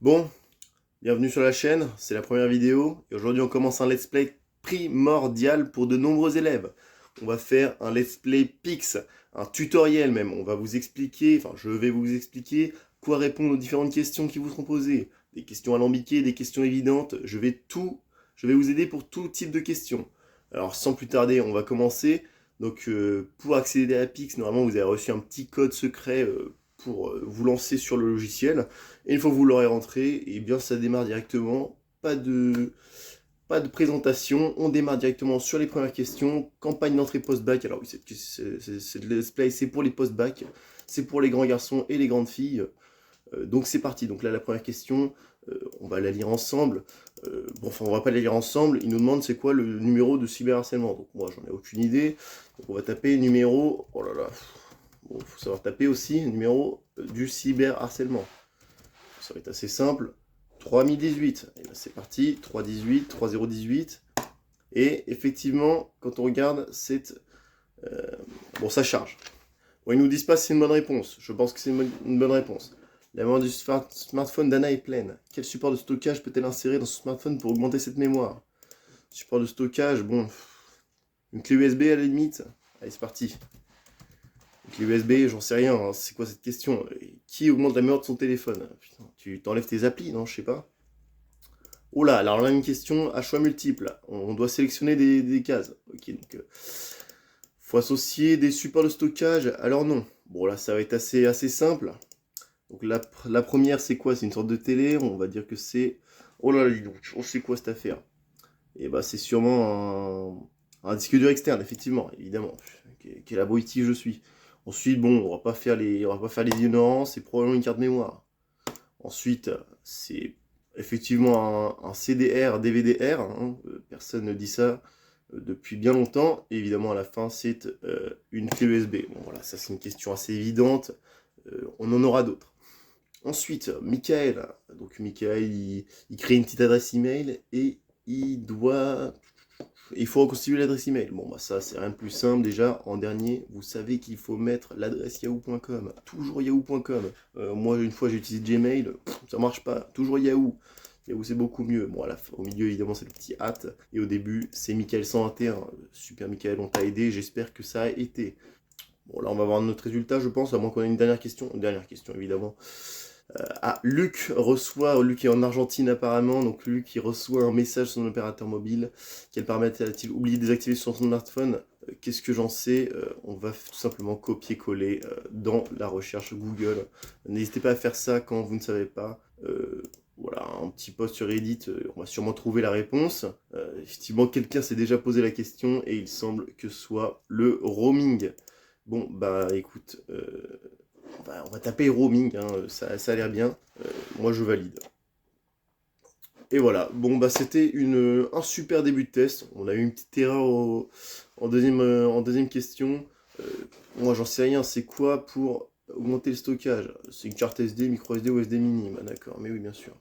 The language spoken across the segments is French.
Bon, bienvenue sur la chaîne, c'est la première vidéo et aujourd'hui on commence un let's play primordial pour de nombreux élèves. On va faire un let's play Pix, un tutoriel même, on va vous expliquer, enfin je vais vous expliquer quoi répondre aux différentes questions qui vous seront posées. Des questions alambiquées, des questions évidentes, je vais vous aider pour tout type de questions. Alors sans plus tarder, on va commencer. Donc pour accéder à Pix, normalement vous avez reçu un petit code secret pour vous lancer sur le logiciel. Et une fois que vous l'aurez rentré, et bien ça démarre directement. Pas de présentation, on démarre directement sur les premières questions. Campagne d'entrée post-bac. Alors oui, c'est le let's play, c'est pour les post-bac, c'est pour les grands garçons et les grandes filles. Donc c'est parti. Donc là, la première question, on va la lire ensemble. Bon, enfin, on va pas la lire ensemble. Il nous demande c'est quoi le numéro de cyberharcèlement. Donc moi, j'en ai aucune idée. Donc on va taper numéro. Oh là là. Bon, faut savoir taper aussi numéro du cyberharcèlement. Ça va être assez simple. 3018. Et ben c'est parti. 318, 3018. Et effectivement, quand on regarde, c'est... bon, ça charge. Bon, ils nous disent pas si c'est une bonne réponse. Je pense que c'est une bonne réponse. La mémoire du smartphone d'Anna est pleine. Quel support de stockage peut-elle insérer dans son smartphone pour augmenter cette mémoire? Support de stockage, bon... Une clé USB à la limite. Allez, c'est parti. Une clé USB, j'en sais rien. Hein. C'est quoi cette question? Qui augmente la mémoire de son téléphone? Putain, tu t'enlèves tes applis, non? Je sais pas. Oh là, alors là, une question à choix multiple. On doit sélectionner des cases. Ok, donc... faut associer des supports de stockage. Alors non. Bon, là, ça va être assez simple. Donc la première, c'est quoi? C'est une sorte de télé. On va dire que c'est... Oh là là, dis donc, on sait quoi cette affaire? Et bah, c'est sûrement un disque dur externe, effectivement, évidemment. Quel abruti je suis. Ensuite, bon, on va pas faire les ignorants, c'est probablement une carte mémoire. Ensuite, c'est effectivement un CDR, DVD-R, hein, personne ne dit ça depuis bien longtemps. Et évidemment, à la fin, c'est une clé USB. Bon, voilà, ça c'est une question assez évidente. On en aura d'autres. Ensuite, Michael. Donc, Michael, il crée une petite adresse email et il faut reconstituer l'adresse email. Bon, bah ça, c'est rien de plus simple. Déjà, en dernier, vous savez qu'il faut mettre l'adresse yahoo.com. Toujours yahoo.com. Moi, une fois, j'ai utilisé Gmail. Ça marche pas. Toujours Yahoo. Yahoo, c'est beaucoup mieux. Bon, au milieu, évidemment, c'est le petit hâte. Et au début, c'est Michael 121. Super, Michael, on t'a aidé. J'espère que ça a été. Bon, là, on va voir notre résultat, je pense, à moins qu'on ait une dernière question. Une dernière question, évidemment. Luc est en Argentine apparemment, donc Luc qui reçoit un message sur son opérateur mobile. Quel paramètre a-t-il oublié de désactiver sur son smartphone? Qu'est-ce que j'en sais? On va tout simplement copier-coller dans la recherche Google. N'hésitez pas à faire ça quand vous ne savez pas. Voilà, un petit post sur Reddit, on va sûrement trouver la réponse. Effectivement, quelqu'un s'est déjà posé la question et il semble que ce soit le roaming. Bon, bah écoute, on va taper roaming, hein, ça a l'air bien. Moi je valide. Et voilà, bon bah c'était un super début de test. On a eu une petite erreur en deuxième question. Euh, Moi j'en sais rien, c'est quoi pour augmenter le stockage? C'est une carte SD, micro SD ou SD mini? Bah d'accord, mais oui bien sûr.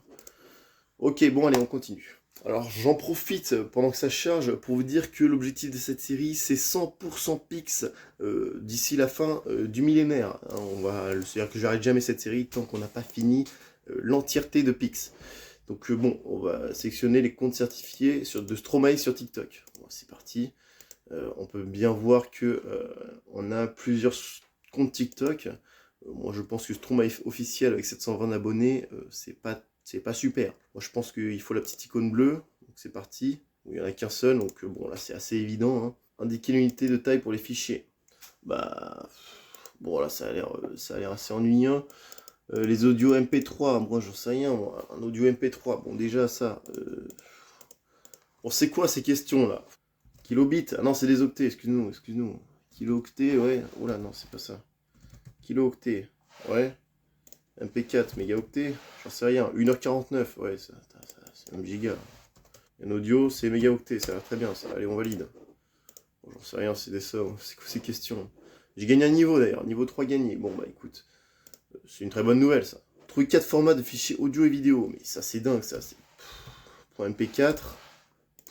Ok, bon allez, on continue. Alors j'en profite pendant que ça charge pour vous dire que l'objectif de cette série c'est 100% Pix d'ici la fin du millénaire. Hein, c'est-à-dire que j'arrête jamais cette série tant qu'on n'a pas fini l'entièreté de Pix. Donc bon, on va sélectionner les comptes certifiés de Stromae sur TikTok. Bon, c'est parti. On peut bien voir que on a plusieurs comptes TikTok. Moi je pense que Stromae officiel avec 720 abonnés, c'est pas super. Moi je pense qu'il faut la petite icône bleue. Donc c'est parti. Il n'y en a qu'un seul, donc bon là c'est assez évident. Hein. Indiquer l'unité de taille pour les fichiers. Bah bon là ça a l'air assez ennuyant. Les audios MP3, moi j'en sais rien, moi. Un audio MP3, bon déjà ça. Bon c'est quoi ces questions là? Kilobits, ah non c'est des octets, excuse-nous, excuse-nous. Kilo-octets, ouais, oh là non c'est pas ça. Kilo-octets, ouais. MP4, mégaoctets, j'en sais rien. 1h49, ouais, c'est même giga. Un audio, c'est mégaoctets, ça va très bien ça, allez on valide. Bon, j'en sais rien, c'est des sommes, c'est quoi ces questions? J'ai gagné un niveau d'ailleurs, niveau 3 gagné. Bon bah écoute, c'est une très bonne nouvelle ça. Trouver 4 formats de fichiers audio et vidéo, mais ça c'est dingue ça. Point MP4,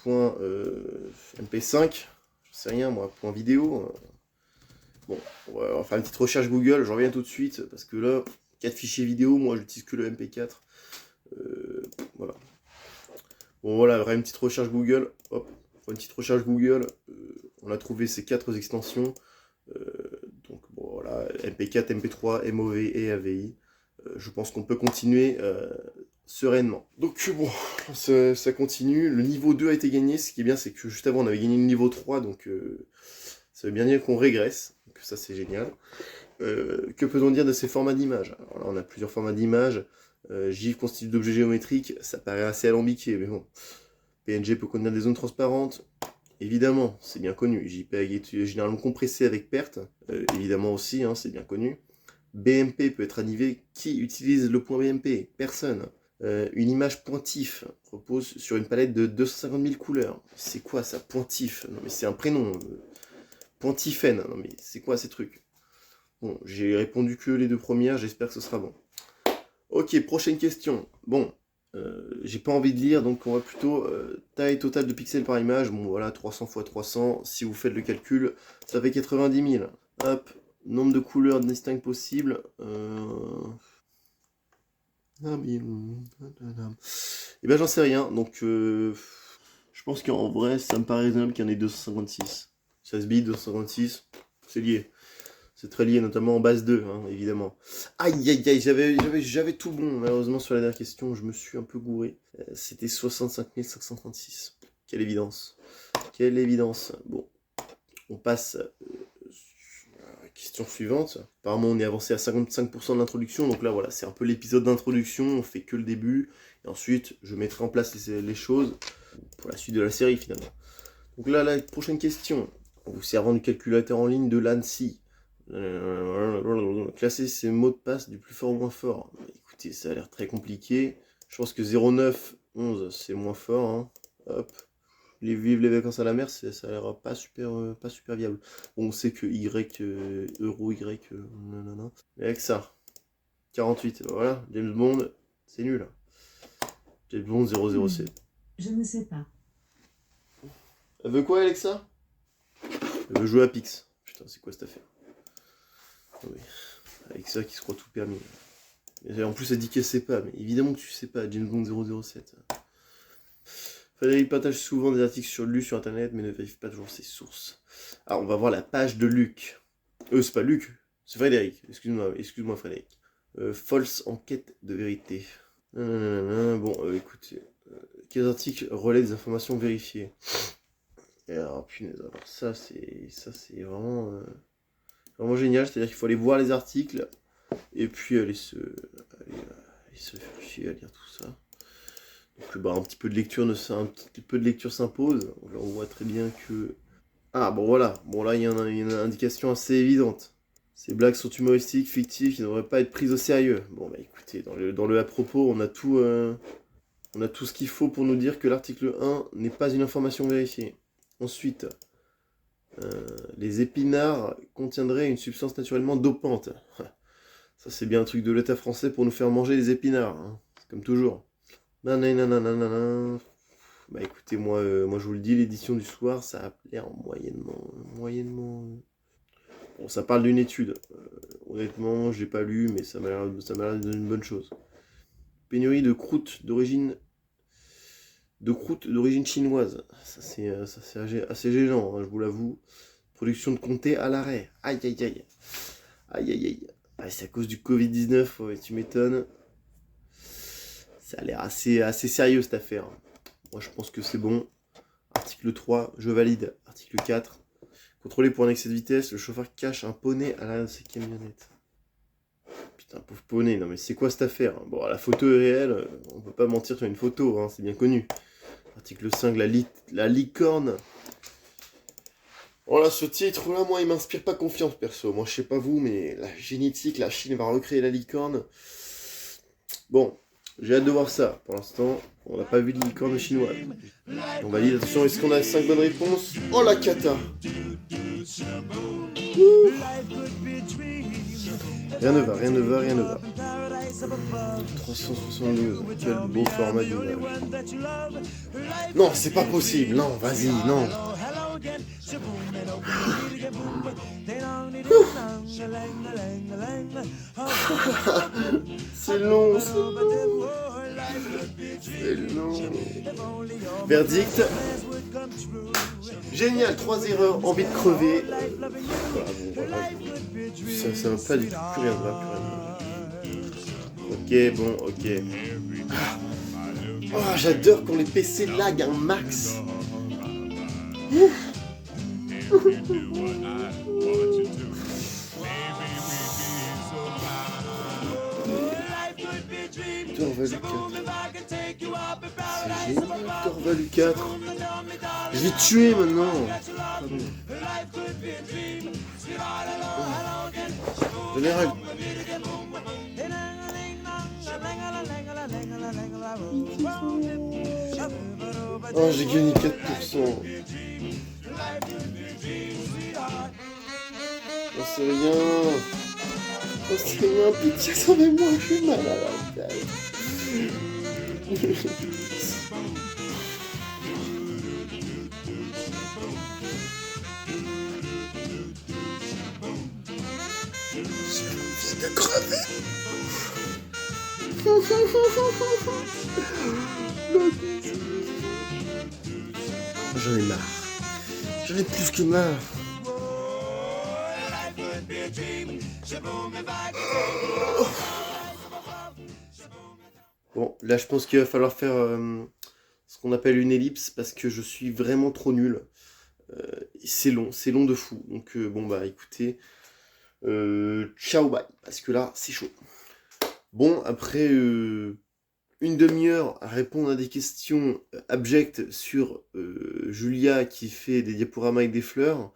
point MP5, je sais rien moi, point vidéo. Bon, on va faire une petite recherche Google, je reviens tout de suite, parce que là, 4 fichiers vidéo, moi j'utilise que le MP4. Voilà. Bon voilà, une petite recherche Google. Hop, une petite recherche Google. On a trouvé ces 4 extensions. Donc bon voilà, MP4, MP3, MOV et AVI. Je pense qu'on peut continuer sereinement. Donc bon, ça continue. Le niveau 2 a été gagné. Ce qui est bien, c'est que juste avant, on avait gagné le niveau 3. Donc ça veut bien dire qu'on régresse. Donc ça, c'est génial. Que peut-on dire de ces formats d'images? Alors là, on a plusieurs formats d'images. GIF constitué d'objets géométriques, ça paraît assez alambiqué, mais bon. PNG peut contenir des zones transparentes. Évidemment, c'est bien connu. JPEG est généralement compressé avec perte. Évidemment aussi, hein, c'est bien connu. BMP peut être animé. Qui utilise le point BMP? Personne. Une image pointif repose sur une palette de 250 000 couleurs. C'est quoi ça, pointif? Non mais c'est un prénom. Pointifène, non mais c'est quoi ces trucs? Bon, j'ai répondu que les 2 premières, j'espère que ce sera bon. Ok, prochaine question. Bon, j'ai pas envie de lire, donc on va plutôt taille totale de pixels par image. Bon voilà, 300 x 300, si vous faites le calcul, ça fait 90 000. Hop, nombre de couleurs distinctes possibles. Et ben j'en sais rien, donc je pense qu'en vrai, ça me paraît raisonnable qu'il y en ait 256. 16 bits, 256, c'est lié. C'est très lié, notamment en base 2, hein, évidemment. Aïe, aïe, aïe, j'avais tout bon. Malheureusement, sur la dernière question, je me suis un peu gouré. C'était 65 536. Quelle évidence. Quelle évidence. Bon, on passe à la question suivante. Apparemment, on est avancé à 55% de l'introduction. Donc là, voilà, c'est un peu l'épisode d'introduction. On fait que le début. Et ensuite, je mettrai en place les choses pour la suite de la série, finalement. Donc là, la prochaine question. En vous servant du calculateur en ligne de l'ANSI. Classer ces mots de passe du plus fort au moins fort. Écoutez, ça a l'air très compliqué. Je pense que 09, 11, c'est moins fort. Hein. Hop. Vivre les vacances à la mer, ça a l'air pas super viable. Bon, on sait que Y, euro, Y, nanana. Mais avec ça, 48, voilà, James Bond, c'est nul. James Bond 007. Je ne sais pas. Elle veut quoi, Alexa? Elle veut jouer à Pix. Putain, c'est quoi cette affaire? Oui. Alexa qui se croit tout permis. Et en plus, elle dit qu'elle sait pas, mais évidemment que tu sais pas, James Bond 007. Frédéric partage souvent des articles lus sur internet, mais ne vérifie pas toujours ses sources. Alors, on va voir la page de Luc. C'est pas Luc, c'est Frédéric. Excuse-moi Frédéric. False enquête de vérité. Bon, écoutez. Quels articles relaient des informations vérifiées? Et alors, punaise, alors ça c'est vraiment, vraiment génial. C'est-à-dire qu'il faut aller voir les articles et puis aller se faire chier à lire tout ça. Donc bah, un petit peu de lecture s'impose. Là, on voit très bien que... Ah bon voilà, bon là il y a une indication assez évidente. Ces blagues sont humoristiques, fictives, qui ne devraient pas être prises au sérieux. Bon bah écoutez, dans le à propos, on a tout ce qu'il faut pour nous dire que l'article 1 n'est pas une information vérifiée. Ensuite, les épinards contiendraient une substance naturellement dopante. Ça c'est bien un truc de l'État français pour nous faire manger les épinards, hein. C'est comme toujours. Nanana. Bah écoutez, moi je vous le dis, l'édition du soir, ça a l'air moyennement... Bon, ça parle d'une étude. Honnêtement, je l'ai pas lu, mais ça m'a l'air d'une bonne chose. Pénurie de croûte d'origine chinoise. Ça c'est assez gênant, hein, je vous l'avoue. Production de comté à l'arrêt. Aïe aïe aïe. Aïe aïe aïe. Ah, c'est à cause du Covid-19, ouais, tu m'étonnes. Ça a l'air assez sérieux cette affaire. Moi je pense que c'est bon. Article 3, je valide. Article 4. Contrôlé pour un excès de vitesse, le chauffeur cache un poney à l'arrière de ses camionnettes. Putain, pauvre poney, non mais c'est quoi cette affaire? Bon, la photo est réelle, on peut pas mentir sur une photo, hein, c'est bien connu. Article 5, la licorne. Voilà, ce titre-là, moi, il m'inspire pas confiance, perso. Moi, je sais pas vous, mais la génétique, la Chine va recréer la licorne. Bon, j'ai hâte de voir ça. Pour l'instant, on n'a pas vu de licorne chinoise. On valide, attention, est-ce qu'on a 5 bonnes réponses? Oh la cata! Ouh. Rien ne va. 372, quel beau format d'image. Non, c'est pas possible, non, vas-y, non. C'est long. Non. Verdict. Génial, 3 erreurs, envie de crever. Ça va pas du tout, plus rien ne va, plus rien ne va. Ok, bon, ok. Oh, j'adore quand les PC lag un max. Torvalu 4. C'est génial, Torvalu 4. Je vais tuer maintenant. Pardon. Général. Oh, j'ai gagné 4%. Oh, c'est rien. Oh, c'est rien. Pitié, sauvez-moi, je suis mal à la tête. J'ai de crever. J'en ai marre. J'en ai plus que marre. Bon, là je pense qu'il va falloir faire ce qu'on appelle une ellipse parce que je suis vraiment trop nul. C'est long de fou. Donc bon bah écoutez, ciao bye, parce que là c'est chaud. Bon, après une demi-heure à répondre à des questions abjectes sur Julia qui fait des diaporamas avec des fleurs,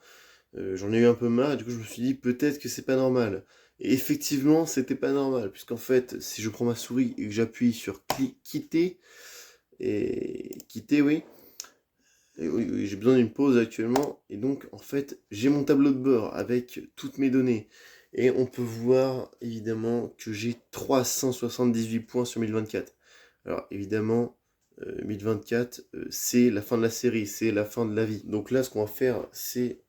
j'en ai eu un peu marre, et du coup je me suis dit peut-être que c'est pas normal. Et effectivement, c'était pas normal, puisqu'en fait, si je prends ma souris et que j'appuie sur quitter, oui, oui, j'ai besoin d'une pause actuellement, et donc en fait, j'ai mon tableau de bord avec toutes mes données, et on peut voir évidemment que j'ai 378 points sur 1024. Alors évidemment, 1024, c'est la fin de la série, c'est la fin de la vie. Donc là, ce qu'on va faire, c'est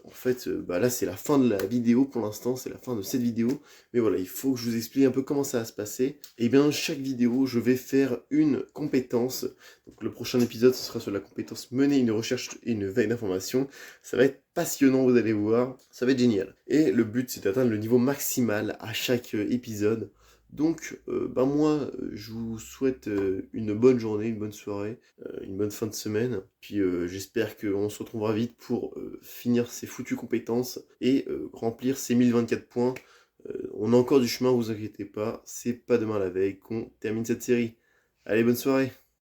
en fait, là c'est la fin de la vidéo pour l'instant, c'est la fin de cette vidéo. Mais voilà, il faut que je vous explique un peu comment ça va se passer. Et bien, chaque vidéo, je vais faire une compétence. Donc le prochain épisode, ce sera sur la compétence mener une recherche et une veille d'information. Ça va être passionnant, vous allez voir. Ça va être génial. Et le but, c'est d'atteindre le niveau maximal à chaque épisode. Donc, moi, je vous souhaite une bonne journée, une bonne soirée, une bonne fin de semaine. Puis j'espère qu'on se retrouvera vite pour finir ces foutues compétences et remplir ces 1024 points. On a encore du chemin, vous inquiétez pas. C'est pas demain la veille qu'on termine cette série. Allez, bonne soirée!